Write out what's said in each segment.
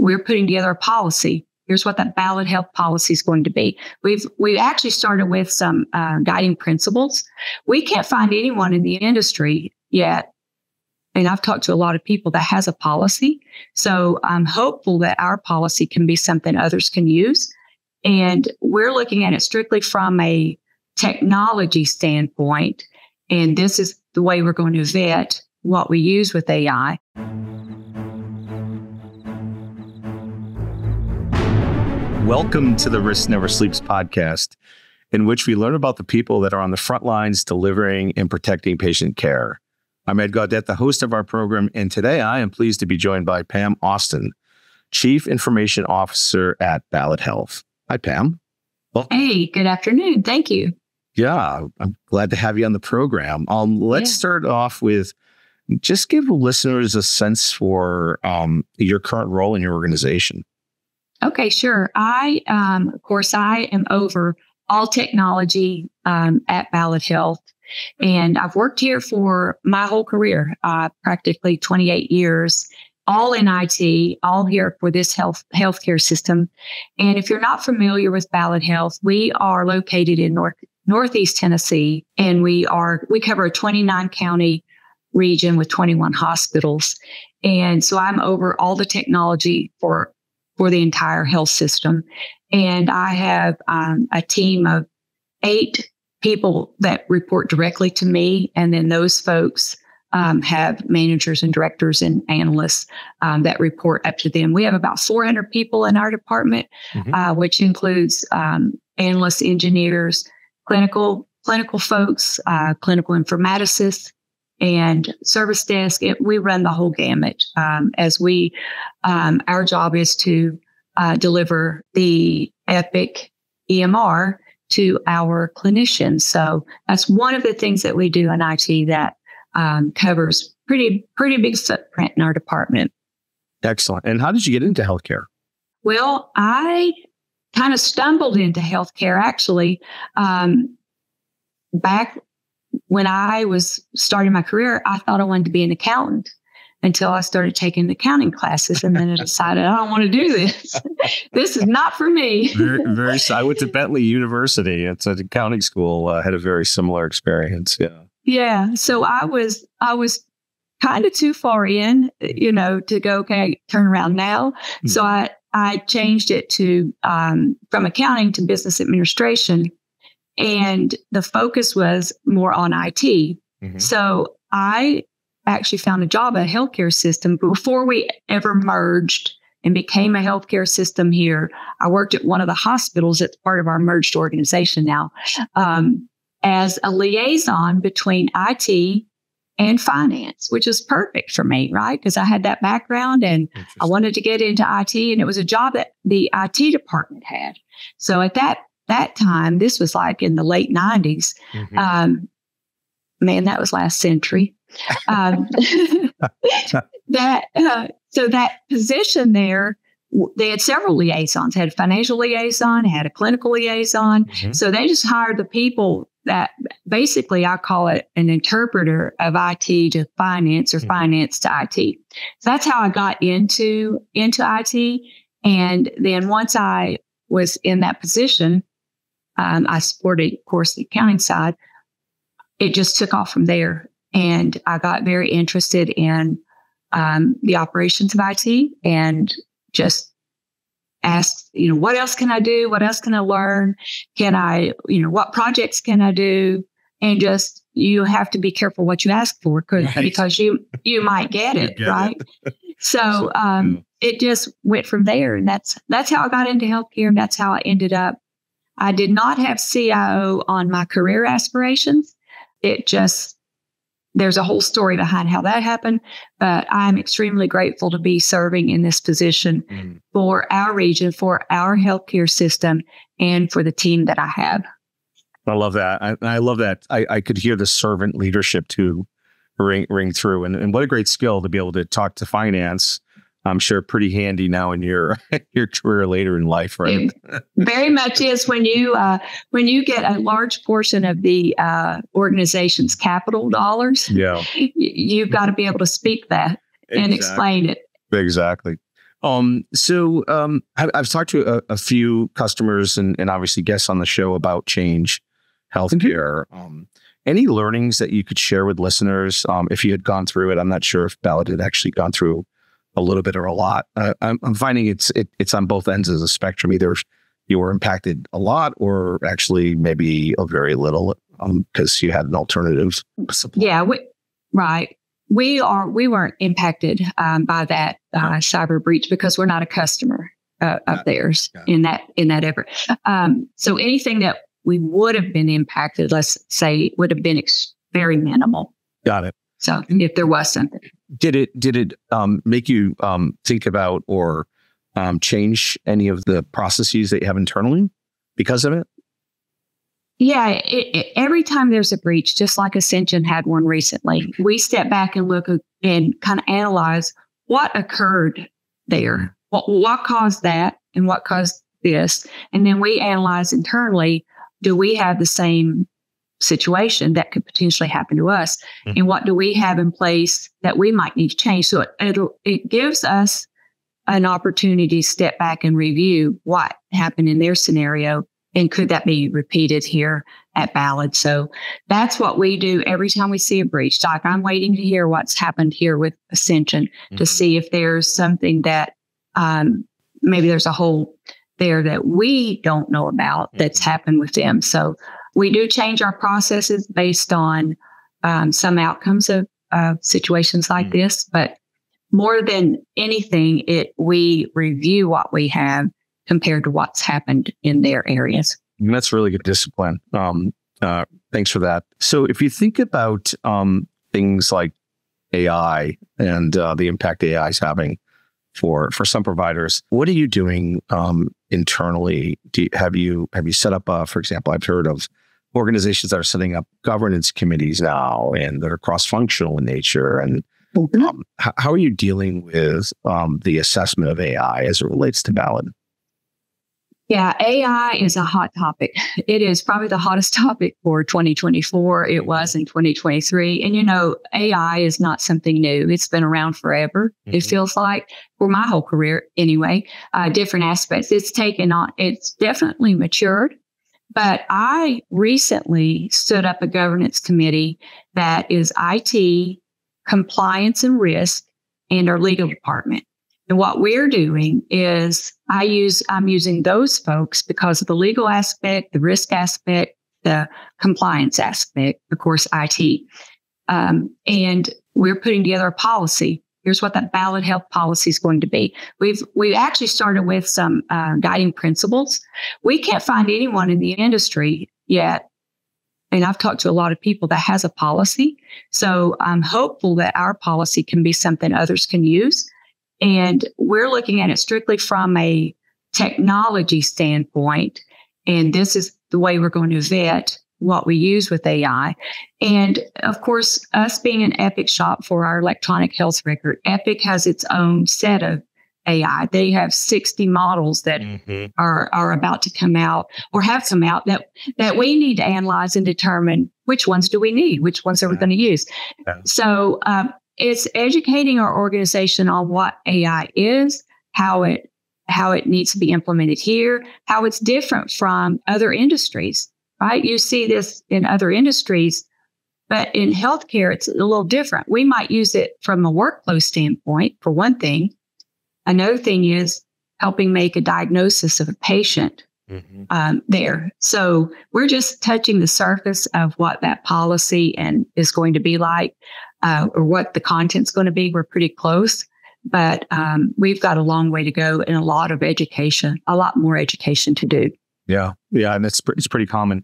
we're putting together a policy. Here's what that Ballad Health policy is going to be. We actually started with some guiding principles. We can't find anyone in the industry yet, and I've talked to a lot of people that has a policy. So I'm hopeful that our policy can be something others can use. And we're looking at it strictly from a technology standpoint. And this is the way we're going to vet what we use with AI. Welcome to the Risk Never Sleeps podcast, in which we learn about the people that are on the front lines delivering and protecting patient care. I'm Ed Gaudet, the host of our program, and today I am pleased to be joined by Pam Austin, Chief Information Officer at Ballad Health. Hi, Pam. Welcome. Hey, good afternoon. Thank you. Yeah, I'm glad to have you on the program. Let's start off with just give listeners a sense for your current role in your organization. Okay, sure. I am over all technology at Ballad Health, and I've worked here for my whole career, practically 28 years, all in IT, all here for this healthcare system. And if you're not familiar with Ballad Health, we are located in Northeast Tennessee, and we cover a 29 county region with 21 hospitals. And so I'm over all the technology for the entire health system. And I have a team of 8 people that report directly to me. And then those folks have managers and directors and analysts that report up to them. We have about 400 people in our department, which includes analysts, engineers, clinical folks, clinical informaticists, and service desk. We run the whole gamut as our job is to deliver the Epic EMR to our clinicians. So that's one of the things that we do in IT that covers pretty big footprint in our department. Excellent. And how did you get into healthcare? Well, I kind of stumbled into healthcare actually. Back when I was starting my career, I thought I wanted to be an accountant until I started taking accounting classes. And then I decided I don't want to do this. This is not for me. I went to Bentley University. It's an accounting school. Had a very similar experience. Yeah. Yeah. So I was kind of too far in, to go, okay, turn around now. Mm-hmm. So I changed it to from accounting to business administration. And the focus was more on IT. Mm-hmm. So I actually found a job at a healthcare system before we ever merged and became a healthcare system here. I worked at one of the hospitals that's part of our merged organization now as a liaison between IT and finance, which is perfect for me, right? Because I had that background and I wanted to get into IT, and it was a job that the IT department had. So at that time, this was like in the late 90s. Mm-hmm. That was last century. So that position there, they had several liaisons. They had a financial liaison, had a clinical liaison. Mm-hmm. So they just hired the people that basically I call it an interpreter of IT to finance or finance to IT. So that's how I got into IT. And then once I was in that position, I supported, of course, the accounting side. It just took off from there. And I got very interested in the operations of IT and just asked, what else can I do? What else can I learn? What projects can I do? And just, you have to be careful what you ask for because you might get it, right? So it just went from there. And that's how I got into healthcare. And that's how I ended up. I did not have CIO on my career aspirations. There's a whole story behind how that happened, but I'm extremely grateful to be serving in this position for our region, for our healthcare system, and for the team that I have. I love that. I love that. I could hear the servant leadership too ring through. And what a great skill to be able to talk to finance. I'm sure pretty handy now in your career later in life, right? It very much is when you get a large portion of the organization's capital dollars. Yeah, you've got to be able to speak that and explain it. Exactly. I've talked to a few customers and obviously guests on the show about Change Healthcare. Any learnings that you could share with listeners if you had gone through it? I'm not sure if Ballad had actually gone through a little bit or a lot. I'm finding it's on both ends of the spectrum. Either you were impacted a lot or actually maybe a very little because you had an alternative supply. Yeah, right. We weren't impacted by that cyber breach because we're not a customer of theirs in that effort. So anything that we would have been impacted, let's say, would have been very minimal. Got it. So if there was something, did it make you think about or change any of the processes that you have internally because of it? Yeah, every time there's a breach, just like Ascension had one recently, we step back and look and kind of analyze what occurred there, what caused that, and what caused this, and then we analyze internally: do we have the same situation that could potentially happen to us, and what do we have in place that we might need to change? So it gives us an opportunity to step back and review what happened in their scenario. And could that be repeated here at Ballad? So that's what we do every time we see a breach. Like, I'm waiting to hear what's happened here with Ascension to see if there's something that maybe there's a hole there that we don't know about that's happened with them. So we do change our processes based on some outcomes of situations like this. But more than anything, we review what we have compared to what's happened in their areas. And that's really good discipline. Thanks for that. So if you think about things like AI and the impact AI is having for some providers, what are you doing internally? Have you set up, for example, I've heard of organizations that are setting up governance committees now and that are cross-functional in nature. And how are you dealing with the assessment of AI as it relates to Ballad? Yeah, AI is a hot topic. It is probably the hottest topic for 2024. It was in 2023. And, AI is not something new. It's been around forever. It feels like, for my whole career anyway, different aspects. It's definitely matured. But I recently stood up a governance committee that is IT, compliance and risk, and our legal department. And what we're doing is I'm using those folks because of the legal aspect, the risk aspect, the compliance aspect, of course, IT. And we're putting together a policy. Here's what that Ballad Health policy is going to be. We've actually started with some guiding principles. We can't find anyone in the industry yet, and I've talked to a lot of people that has a policy. So I'm hopeful that our policy can be something others can use. And we're looking at it strictly from a technology standpoint. And this is the way we're going to vet what we use with AI. And of course, us being an Epic shop for our electronic health record, Epic has its own set of AI. They have 60 models that are about to come out or have come out that we need to analyze and determine which ones do we need, which ones are we going to use. So it's educating our organization on what AI is, how it needs to be implemented here, how it's different from other industries, right? You see this in other industries, but in healthcare, it's a little different. We might use it from a workflow standpoint, for one thing. Another thing is helping make a diagnosis of a patient there. So we're just touching the surface of what that policy is going to be like. Or what the content's going to be. We're pretty close, but we've got a long way to go and a lot more education to do. Yeah, and it's pretty common.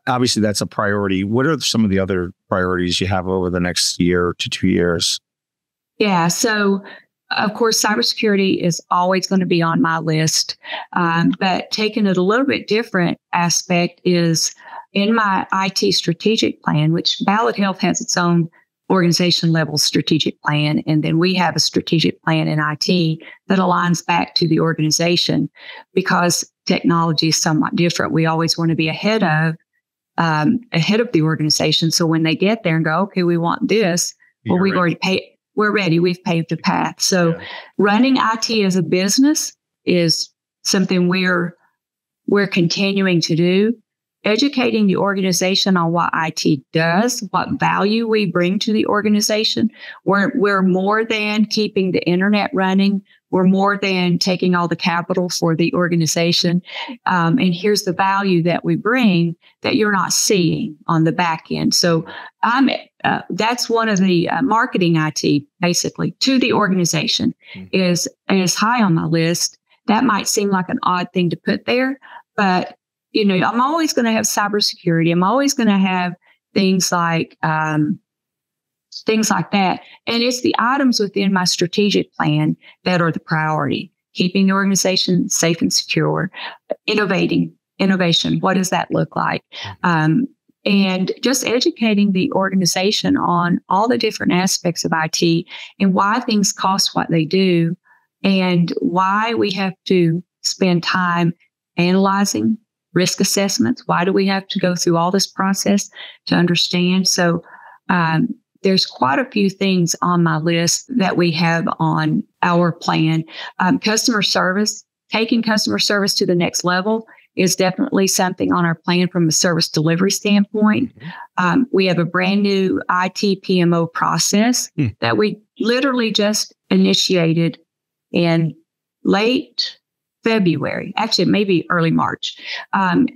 Obviously, that's a priority. What are some of the other priorities you have over the next year to 2 years? Yeah, so of course, cybersecurity is always going to be on my list, but taking it a little bit different aspect is in my IT strategic plan, which Ballad Health has its own organization level strategic plan. And then we have a strategic plan in IT that aligns back to the organization because technology is somewhat different. We always want to be ahead of the organization. So when they get there and go, okay, we want this, well, we've already we're ready. We've paved a path. So running IT as a business is something we're continuing to do. Educating the organization on what IT does, what value we bring to the organization. We're more than keeping the internet running. We're more than taking all the capital for the organization. And here's the value that we bring that you're not seeing on the back end. So that's one of the marketing IT, basically, to the organization is high on my list. That might seem like an odd thing to put there, but I'm always going to have cybersecurity. I'm always going to have things like that. And it's the items within my strategic plan that are the priority. Keeping the organization safe and secure, innovation. What does that look like? And just educating the organization on all the different aspects of IT and why things cost what they do and why we have to spend time analyzing risk assessments. Why do we have to go through all this process to understand? So there's quite a few things on my list that we have on our plan. Customer service, taking customer service to the next level is definitely something on our plan from a service delivery standpoint. We have a brand new IT PMO process that we literally just initiated in late February, actually maybe early March. And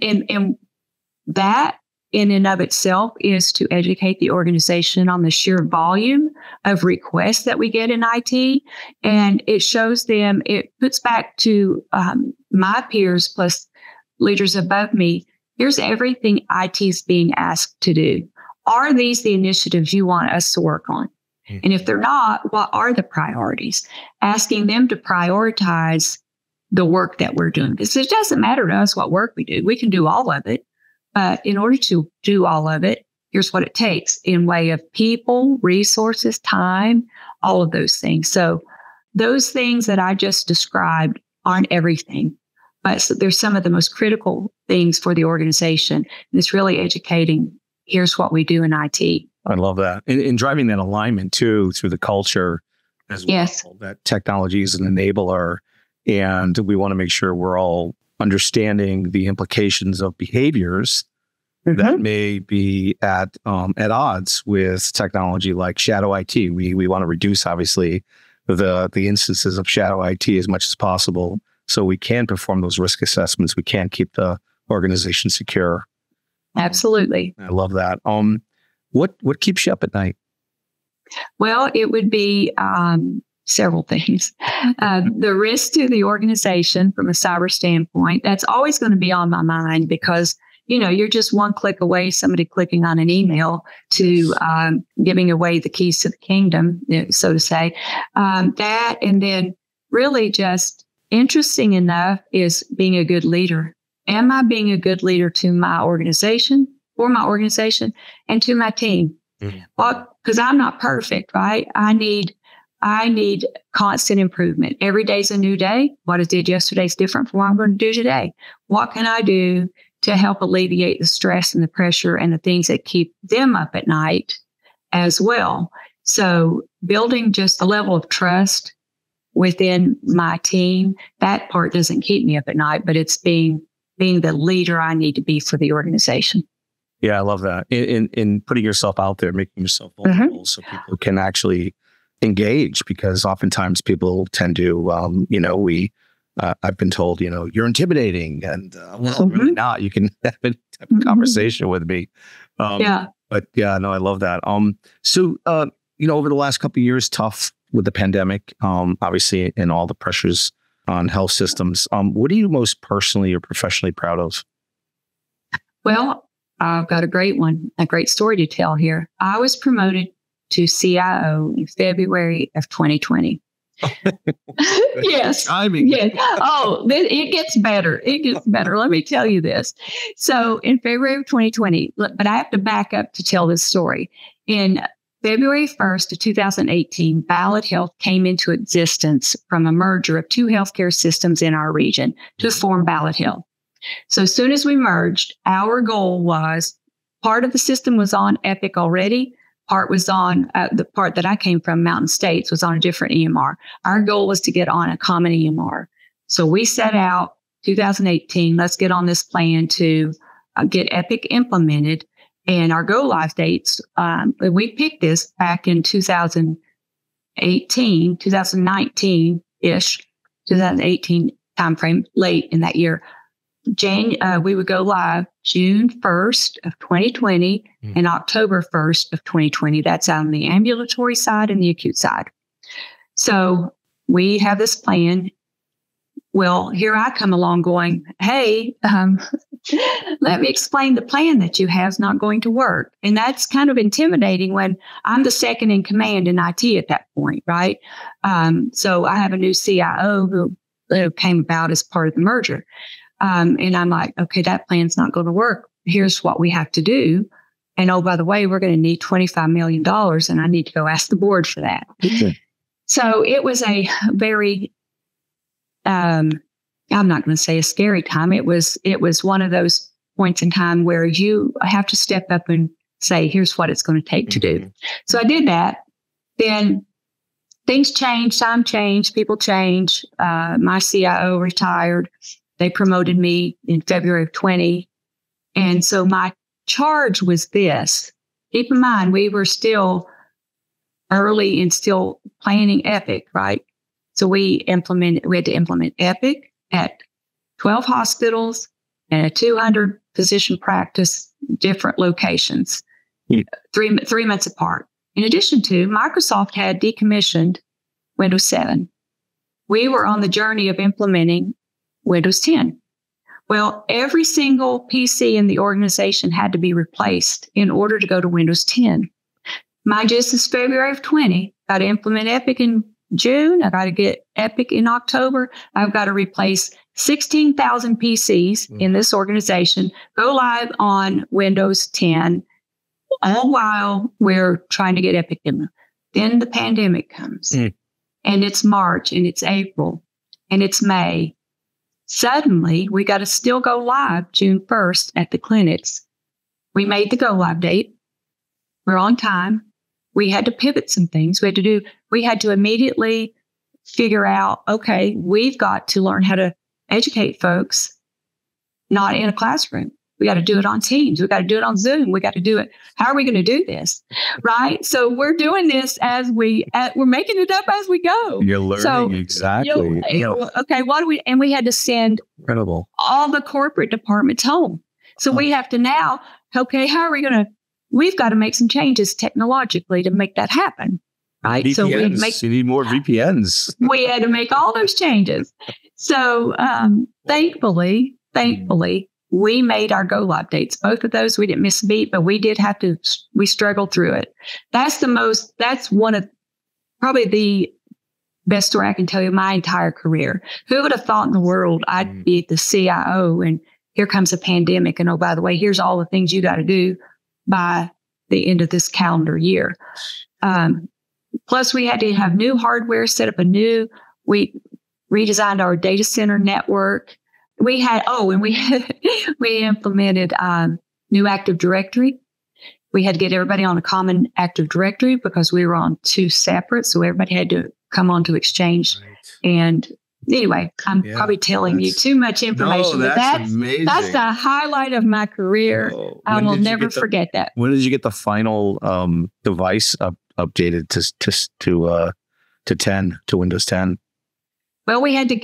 that in and of itself is to educate the organization on the sheer volume of requests that we get in IT. And it shows them, it puts back to my peers plus leaders above me, here's everything IT is being asked to do. Are these the initiatives you want us to work on? And if they're not, what are the priorities? Asking them to prioritize the work that we're doing. Because it doesn't matter to us what work we do. We can do all of it. But in order to do all of it, here's what it takes in way of people, resources, time, all of those things. So those things that I just described aren't everything, but there's some of the most critical things for the organization. And it's really educating, here's what we do in IT. I love that. And driving that alignment too, through the culture as well. Yes. That technology is an enabler. And we want to make sure we're all understanding the implications of behaviors that may be at odds with technology like shadow IT. We want to reduce, obviously, the instances of shadow IT as much as possible so we can perform those risk assessments. We can keep the organization secure. Absolutely. I love that. What keeps you up at night? Well, it would be several things. The risk to the organization from a cyber standpoint, that's always going to be on my mind because, you're just one click away, somebody clicking on an email to giving away the keys to the kingdom, so to say. That, and then really just interesting enough is being a good leader. Am I being a good leader to my organization, for my organization, and to my team? Well, because I'm not perfect, right? I need constant improvement. Every day's a new day. What I did yesterday is different from what I'm going to do today. What can I do to help alleviate the stress and the pressure and the things that keep them up at night as well? So building just a level of trust within my team, that part doesn't keep me up at night, but it's being the leader I need to be for the organization. Yeah, I love that. In putting yourself out there, making yourself vulnerable so people can actually engage, because oftentimes people tend to, I've been told, you're intimidating, and really not. You can have a type of conversation with me. But yeah, no, I love that. So over the last couple of years, tough with the pandemic, obviously, and all the pressures on health systems. What are you most personally or professionally proud of? Well, I've got a great story to tell here. I was promoted to CIO in February of 2020. Yes. Timing. Yes. Oh, it gets better. It gets better. Let me tell you this. So in February of 2020, but I have to back up to tell this story. In February 1st of 2018, Ballad Health came into existence from a merger of two healthcare systems in our region to form Ballad Health. So as soon as we merged, our goal was part of the system was on Epic already. part was on, the part that I came from, Mountain States, was on a different EMR. Our goal was to get on a common EMR. So we set out 2018, let's get on this plan to get Epic implemented. And our go live dates, we picked this back in 2018, 2019-ish, 2018 timeframe, late in that year. We would go live June 1st of 2020 and October 1st of 2020. That's on the ambulatory side and the acute side. So we have this plan. Well, here I come along going, hey, let me explain the plan that you have is not going to work. And that's kind of intimidating when I'm the second in command in IT at that point, right? So I have a new CIO who came about as part of the merger. And I'm like, okay, that plan's not going to work. Here's what we have to do. And oh, by the way, we're going to need $25 million and I need to go ask the board for that. Okay. So it was a very, I'm not going to say a scary time. It was one of those points in time where you have to step up and say, here's what it's going to take to do. So I did that. Then things changed, time changed, people change. My CIO retired. They promoted me in February of 20. And so my charge was this. Keep in mind, we were still early and still planning Epic, right? So we had to implement Epic at 12 hospitals and a 200 physician practice, different locations, 3 months apart. In addition to, Microsoft had decommissioned Windows 7. We were on the journey of implementing Windows 10. Well, every single PC in the organization had to be replaced in order to go to Windows 10. Mind you, this is February of 20. Got to implement Epic in June. I got to get Epic in October. I've got to replace 16,000 PCs in this organization, go live on Windows 10, all while we're trying to get Epic in. Then the pandemic comes, and it's March, and it's April, and it's May. Suddenly, we got to still go live June 1st at the clinics. We made the go live date. We're on time. We had to pivot some things. We had to immediately figure out, okay, we've got to learn how to educate folks, not in a classroom. We got to do it on Teams. We got to do it on Zoom. We got to do it. How are we going to do this? Right. So we're doing this as we're making it up as we go. You're learning. Exactly. Okay. And we had to send all the corporate departments home. So we have to now, okay, how are we going to, we've got to make some changes technologically to make that happen. Right. VPNs. So you need more VPNs. We had to make all those changes. So thankfully, we made our go live dates. Both of those, we didn't miss a beat, but we struggled through it. That's one of probably the best story I can tell you of my entire career. Who would have thought in the world I'd be the CIO and here comes a pandemic. And oh, by the way, here's all the things you got to do by the end of this calendar year. Plus we had to have new hardware, we redesigned our data center network. We implemented new Active Directory. We had to get everybody on a common Active Directory because we were on two separate. So everybody had to come onto Exchange. Right. And anyway, I'm probably telling you too much information. No, that's amazing. That's the highlight of my career. I will never forget that. When did you get the final device updated to Windows 10? Well, we had to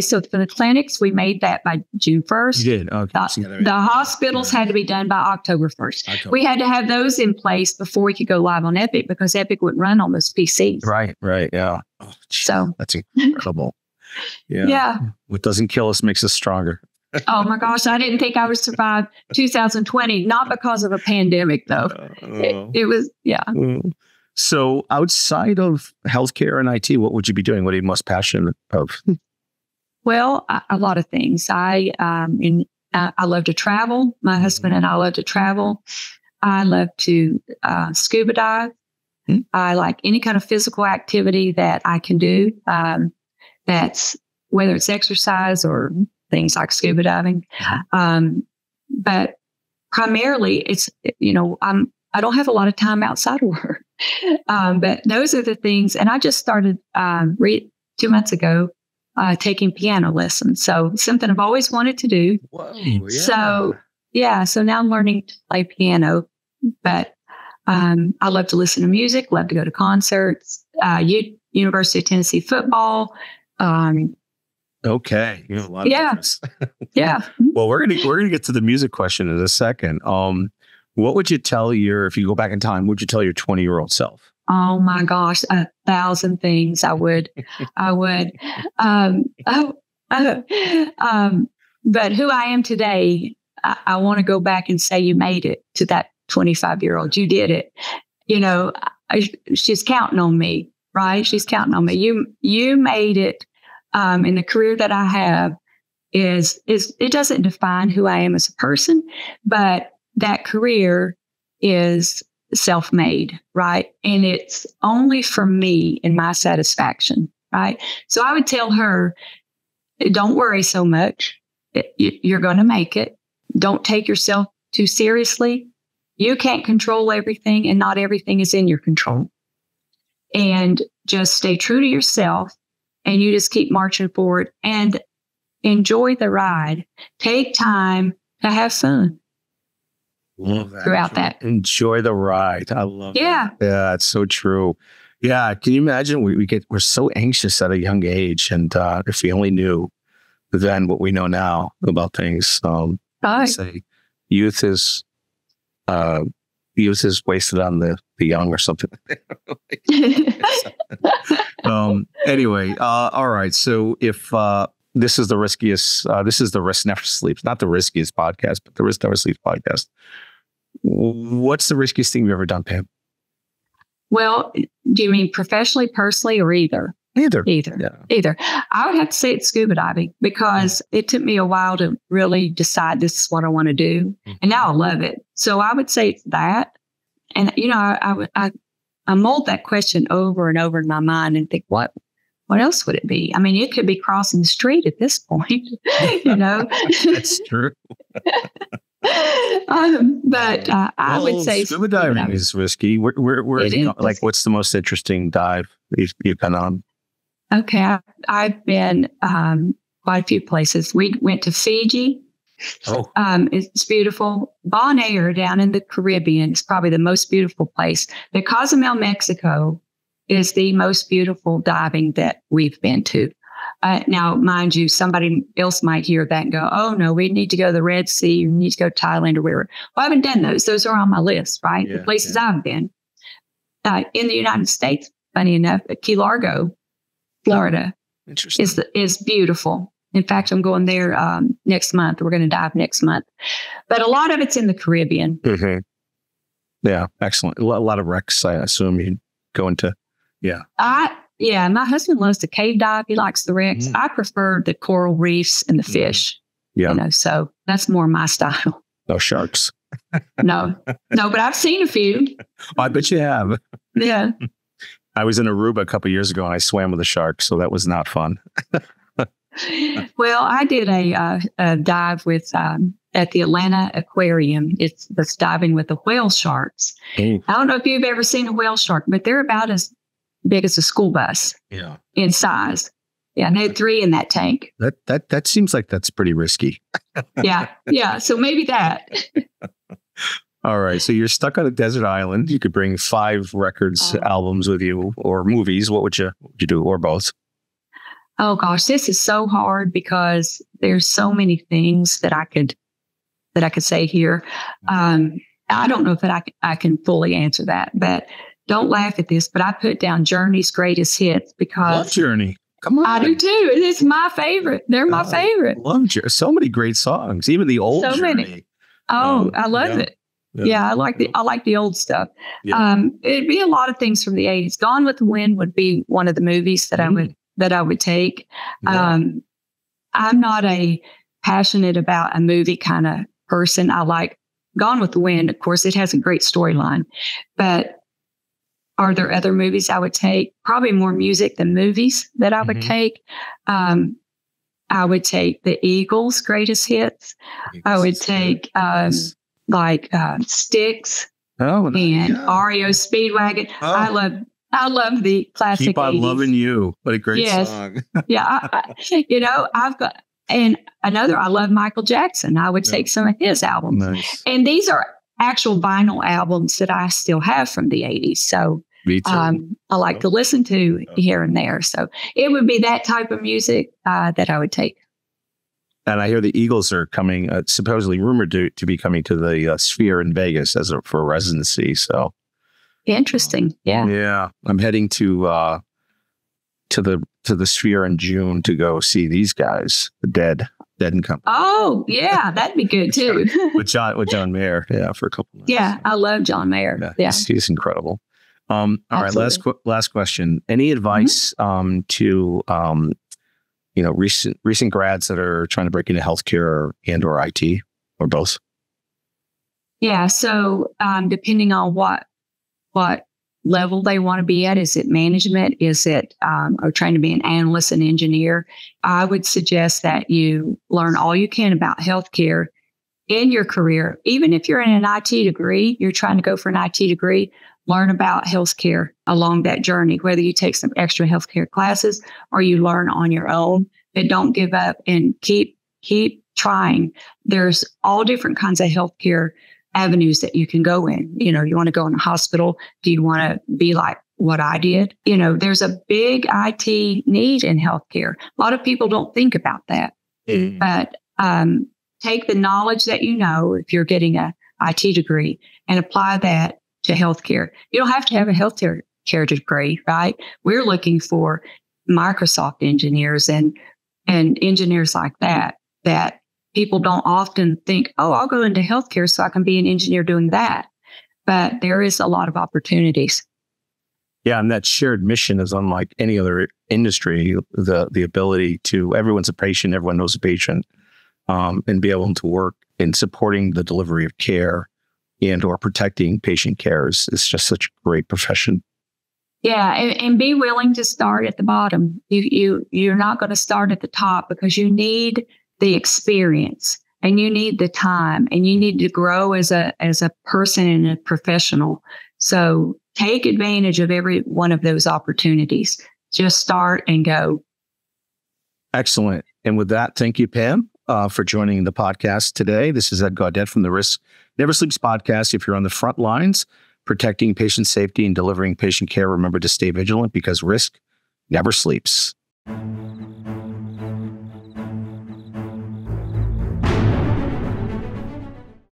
so for the clinics, we made that by June 1st. You did? Okay. The hospitals had to be done by October 1st. We had to have those in place before we could go live on Epic because Epic wouldn't run on those PCs. Right, yeah. Oh, so that's incredible. Yeah. What doesn't kill us makes us stronger. Oh my gosh, I didn't think I would survive 2020, not because of a pandemic though. It was. So outside of healthcare and IT, what would you be doing? What are you most passionate of? Well, a lot of things. I love to travel. My husband and I love to travel. I love to scuba dive. I like any kind of physical activity that I can do. That's whether it's exercise or things like scuba diving. But primarily it's, I don't have a lot of time outside of work. But those are the things. And I just started 2 months ago taking piano lessons. So something I've always wanted to do. Whoa, yeah. So now I'm learning to play piano. But I love to listen to music, love to go to concerts, University of Tennessee football. Okay. You know, a lot of interest. Yeah. Well, we're gonna get to the music question in a second. What would you tell if you go back in time, what would you tell your 20-year-old self? Oh my gosh, 1,000 things I would. But who I am today, I want to go back and say you made it to that 25-year-old. You did it. You know, she's counting on me, right? She's counting on me. You made it. And the career that I have is it doesn't define who I am as a person, but that career is self-made, right? And it's only for me and my satisfaction, right? So I would tell her, don't worry so much. You're going to make it. Don't take yourself too seriously. You can't control everything, and not everything is in your control. And just stay true to yourself, and you just keep marching forward and enjoy the ride. Take time to have fun. Love that. Throughout that. Enjoy the ride. I love that. Yeah, it's so true. Yeah. Can you imagine we're so anxious at a young age, and if we only knew then what we know now about things, right. Say youth is wasted on the young or something. Anyway, all right. So if this is the Risk Never Sleeps, not the riskiest podcast, but the Risk Never Sleeps podcast. What's the riskiest thing you've ever done, Pam? Well, do you mean professionally, personally, or either? Either. Yeah. Either. I would have to say it's scuba diving, because it took me a while to really decide this is what I want to do. Mm-hmm. And now I love it. So I would say it's that. And, you know, I mold that question over and over in my mind and think, what else would it be? I mean, it could be crossing the street at this point, you know? That's true. But I would say scuba diving is risky. Where like, what's the most interesting dive you've been on? Okay, I've been quite a few places. We went to Fiji. Oh, it's beautiful. Bon Air down in the Caribbean is probably the most beautiful place. The Cozumel, Mexico, is the most beautiful diving that we've been to. Now, mind you, somebody else might hear that and go, oh, no, we need to go to the Red Sea. We need to go to Thailand or wherever. Well, I haven't done those. Those are on my list, right? Yeah, the places I've been. In the United States, funny enough, Key Largo, Florida, is beautiful. In fact, I'm going there next month. We're going to dive next month. But a lot of it's in the Caribbean. Mm-hmm. Yeah, excellent. A lot of wrecks, I assume you go into. Yeah. My husband loves to cave dive. He likes the wrecks. I prefer the coral reefs and the fish. Yeah. You know, so that's more my style. No sharks. No, but I've seen a few. I bet you have. Yeah. I was in Aruba a couple of years ago and I swam with a shark, so that was not fun. Well, I did a dive with at the Atlanta Aquarium. It's diving with the whale sharks. I don't know if you've ever seen a whale shark, but they're about as big as a school bus. Yeah. In size. Yeah, and they had 3 in that tank. That seems like that's pretty risky. Yeah. So maybe that. All right. So you're stuck on a desert island. You could bring 5 records, albums with you, or movies. What would you do, or both? Oh gosh, this is so hard because there's so many things that I could say here. I don't know if I can fully answer that, but don't laugh at this. But I put down Journey's greatest hits because love Journey. Come on, I do too. It's my favorite. They're my favorite. Love Journey. So many great songs, even the old Journey. Many. Oh, I love it. Yeah, I like the old stuff. Yeah. It'd be a lot of things from the 80s. Gone with the Wind would be one of the movies that I would take. Yeah. I'm not a passionate about a movie kind of person. I like Gone with the Wind. Of course, it has a great storyline, but are there other movies I would take? Probably more music than movies that I would take. I would take the Eagles' greatest hits. I would take Styx. Oh, and yeah. REO Speedwagon. Oh. I love the classic. Keep on 80s. Loving You. What a great Yes. song. Yeah. I've got, and I love Michael Jackson. I would take some of his albums. Nice. And these are actual vinyl albums that I still have from the 80s. So Me too. I like to listen to here and there. So it would be that type of music that I would take. And I hear the Eagles are coming, supposedly rumored to be coming to the Sphere in Vegas for a residency. So interesting. Yeah. Yeah. I'm heading to the Sphere in June to go see these guys, the Dead and Company. Oh, yeah. That'd be good too. with John Mayer. Yeah. For a couple nights. Yeah. I love John Mayer. Yeah. He's incredible. All right. Last question. Any advice to recent grads that are trying to break into healthcare or IT or both? Yeah. So depending on what level they want to be at, is it management? Is it or trying to be an analyst and engineer? I would suggest that you learn all you can about healthcare in your career. Even if you're in an IT degree, you're trying to go for an IT degree, learn about healthcare along that journey, whether you take some extra healthcare classes or you learn on your own. But don't give up and keep trying. There's all different kinds of healthcare avenues that you can go in. You want to go in a hospital. Do you want to be like what I did? There's a big IT need in healthcare. A lot of people don't think about that. But take the knowledge that if you're getting a IT degree and apply that to healthcare. You don't have to have a healthcare degree, right? We're looking for Microsoft engineers and engineers like that people don't often think, oh, I'll go into healthcare so I can be an engineer doing that. But there is a lot of opportunities. Yeah, and that shared mission is unlike any other industry. The ability to, everyone's a patient, everyone knows a patient, and be able to work in supporting the delivery of care or protecting patient care is just such a great profession. Yeah, and be willing to start at the bottom. You're not going to start at the top because you need the experience and you need the time and you need to grow as a person and a professional. So take advantage of every one of those opportunities. Just start and go. Excellent. And with that, thank you, Pam, for joining the podcast today. This is Ed Gaudet from the Risk Never Sleeps podcast. If you're on the front lines, protecting patient safety and delivering patient care, remember to stay vigilant because risk never sleeps.